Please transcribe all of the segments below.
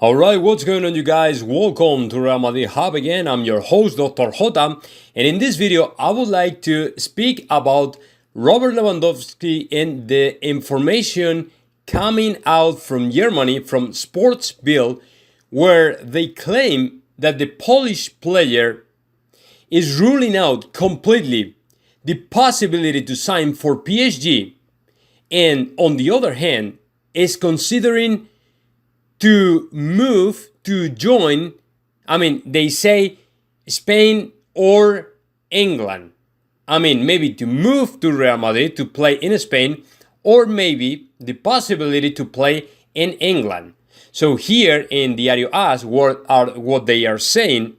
Alright, what's going on, you guys? Welcome to Real Madrid Hub again. I'm your host, Dr. Jota, and in this video, I would like to speak about Robert Lewandowski and the information coming out from Germany, from Sports Bill, where they claim that the Polish player is ruling out completely the possibility to sign for PSG, and on the other hand, is considering to move to join, they say Spain or England. Maybe to move to Real Madrid to play in Spain, or maybe the possibility to play in England. So here in Diario AS, what they are saying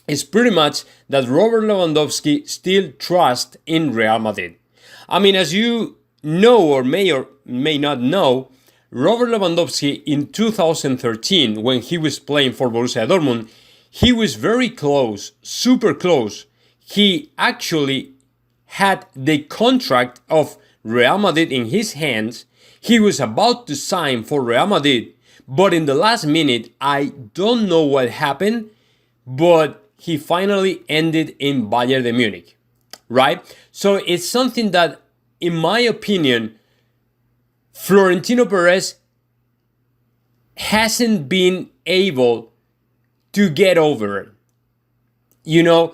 is pretty much that Robert Lewandowski still trusts in Real Madrid. As you know or may not know, Robert Lewandowski in 2013, when he was playing for Borussia Dortmund, he was very close, super close. He actually had the contract of Real Madrid in his hands. He was about to sign for Real Madrid, but in the last minute, I don't know what happened, but he finally ended in Bayern de Munich, right? So it's something that, in my opinion, Florentino Perez hasn't been able to get over. To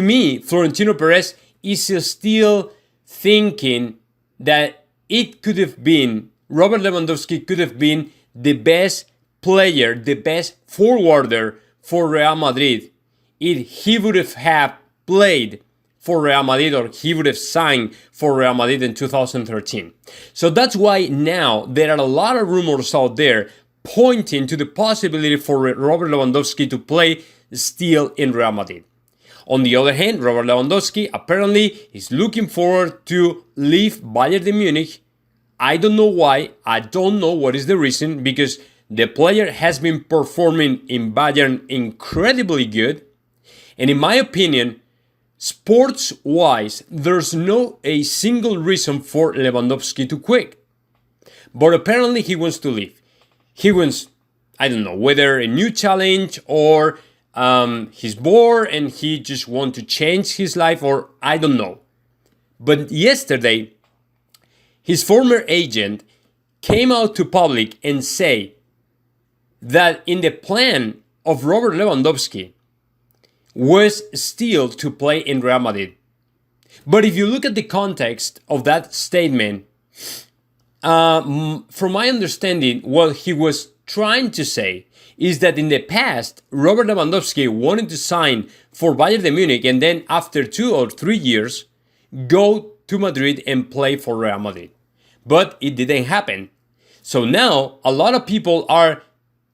me, Florentino Perez is still thinking that it could have been, Robert Lewandowski could have been the best player, the best forwarder for Real Madrid if he would have played for Real Madrid, or he would have signed for Real Madrid in 2013. So that's why now there are a lot of rumors out there pointing to the possibility for Robert Lewandowski to play still in Real Madrid. On the other hand, Robert Lewandowski apparently is looking forward to leave Bayern de Munich. I don't know why, I don't know what is the reason, because the player has been performing in Bayern incredibly good, and in my opinion, sports-wise, there's no a single reason for Lewandowski to quit. But apparently he wants to leave. He wants, I don't know, whether a new challenge or he's bored and he just wants to change his life, or I don't know. But yesterday, his former agent came out to public and say that in the plan of Robert Lewandowski was still to play in Real Madrid. But if you look at the context of that statement, from my understanding, what he was trying to say is that in the past, Robert Lewandowski wanted to sign for Bayern de Munich and then after 2 or 3 years, go to Madrid and play for Real Madrid. But it didn't happen. So now, a lot of people are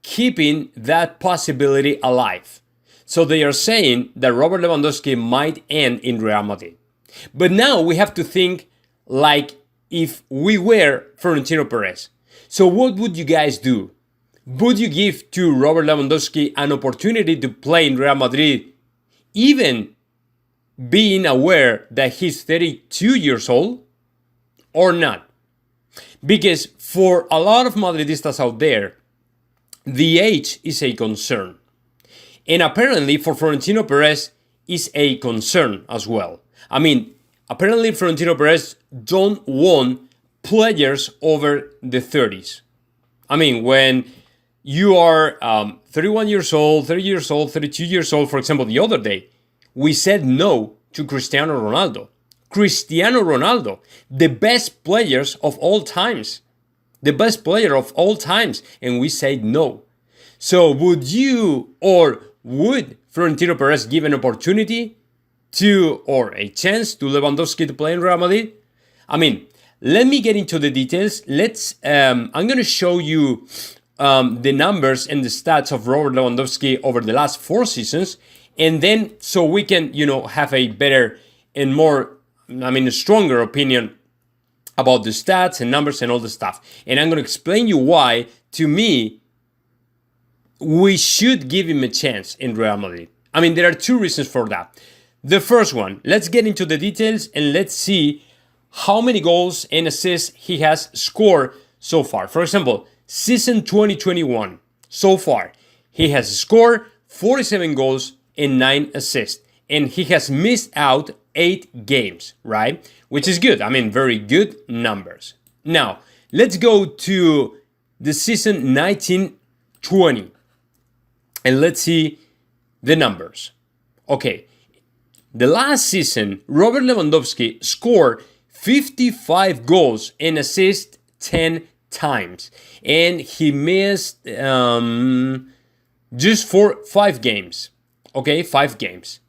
keeping that possibility alive. So they are saying that Robert Lewandowski might end in Real Madrid. But now we have to think like if we were Florentino Perez. So what would you guys do? Would you give to Robert Lewandowski an opportunity to play in Real Madrid, even being aware that he's 32 years old, or not? Because for a lot of Madridistas out there, the age is a concern. And apparently for Florentino Perez is a concern as well. Apparently Florentino Perez don't want players over the 30s. When you are 31 years old, 30 years old, 32 years old, for example, the other day, we said no to Cristiano Ronaldo. Cristiano Ronaldo, the best players of all times. The best player of all times. And we said no. So would you, or would Florentino Perez give an opportunity to, or a chance to Lewandowski to play in Real Madrid? Let me get into the details. I'm going to show you the numbers and the stats of Robert Lewandowski over the last 4 seasons. And then, so we can, have a better and more, a stronger opinion about the stats and numbers and all the stuff. And I'm going to explain you why, to me, we should give him a chance in Real Madrid. There are 2 reasons for that. The first one, let's get into the details and let's see how many goals and assists he has scored so far. For example, season 2021, so far. He has scored 47 goals and 9 assists. And he has missed out 8 games, right? Which is good. I mean, very good numbers. Now, let's go to the season 19-20. And let's see the numbers. Okay. The last season, Robert Lewandowski scored 55 goals and assists 10 times. And he missed just for 5 games. Okay, 5 games.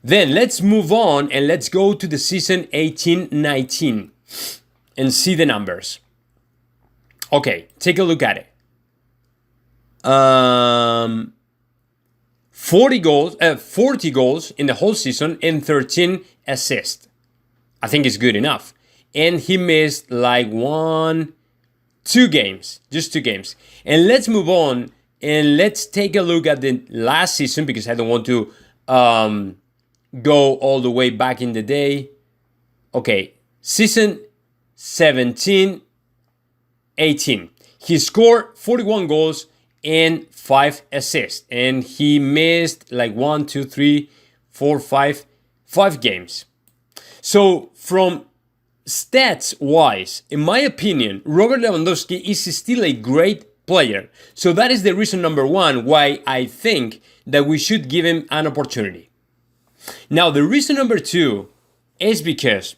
Then let's move on and let's go to the season 18-19 and see the numbers. Okay, take a look at it. 40 goals in the whole season and 13 assists. I think it's good enough. And he missed like 2 games, just 2 games. And let's move on and let's take a look at the last season because I don't want to go all the way back in the day. Okay, season 17-18. He scored 41 goals and 5 assists. And he missed like 5 games. So from stats wise, in my opinion, Robert Lewandowski is still a great player. So that is the reason number 1 why I think that we should give him an opportunity. Now, the reason number 2 is because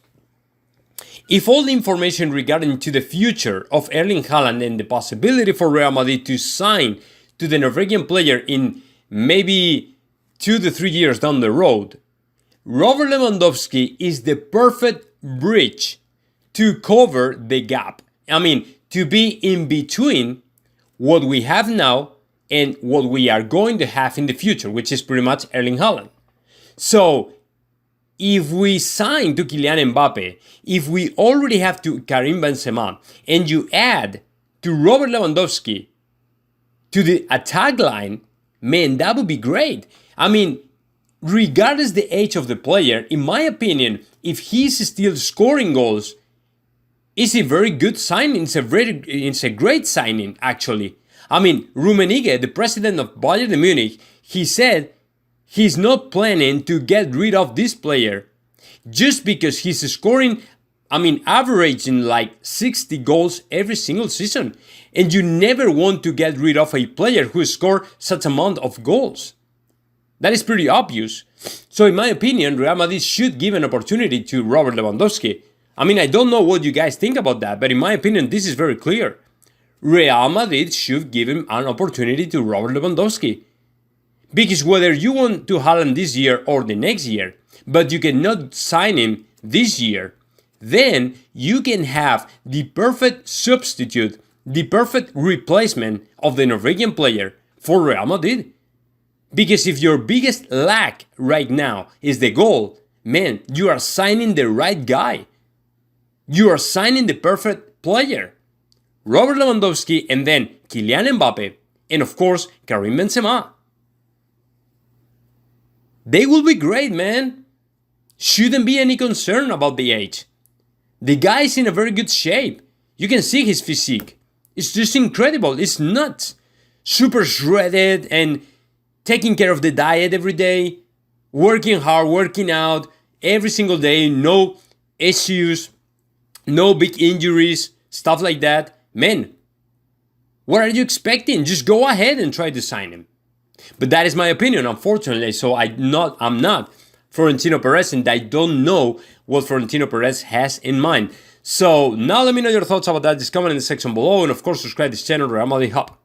if all the information regarding to the future of Erling Haaland and the possibility for Real Madrid to sign to the Norwegian player in maybe 2 to 3 years down the road, Robert Lewandowski is the perfect bridge to cover the gap. I mean, to be in between what we have now and what we are going to have in the future, which is pretty much Erling Haaland. So, if we sign to Kylian Mbappe, if we already have to Karim Benzema, and you add to Robert Lewandowski to the attack line, man, that would be great. I mean, regardless the age of the player, in my opinion, if he's still scoring goals, it's a very good signing. It's a great signing, actually. I mean, Rummenigge, the president of Bayern Munich, he said he's not planning to get rid of this player just because he's scoring, averaging like 60 goals every single season. And you never want to get rid of a player who scored such amount of goals. That is pretty obvious. So in my opinion, Real Madrid should give an opportunity to Robert Lewandowski. I don't know what you guys think about that, but in my opinion, this is very clear. Real Madrid should give him an opportunity to Robert Lewandowski. Because whether you want to Haaland this year or the next year, but you cannot sign him this year, then you can have the perfect substitute, the perfect replacement of the Norwegian player for Real Madrid. Because if your biggest lack right now is the goal, man, you are signing the right guy. You are signing the perfect player. Robert Lewandowski and then Kylian Mbappe and of course Karim Benzema. They will be great, man. Shouldn't be any concern about the age. The guy is in a very good shape. You can see his physique. It's just incredible. It's nuts. Super shredded and taking care of the diet every day. Working hard, working out every single day. No issues. No big injuries. Stuff like that. Man, what are you expecting? Just go ahead and try to sign him. But that is my opinion, unfortunately. So I'm not Florentino Perez, and I don't know what Florentino Perez has in mind. So now let me know your thoughts about that. Just comment in the section below, and of course subscribe to this channel, Real Madrid Hub.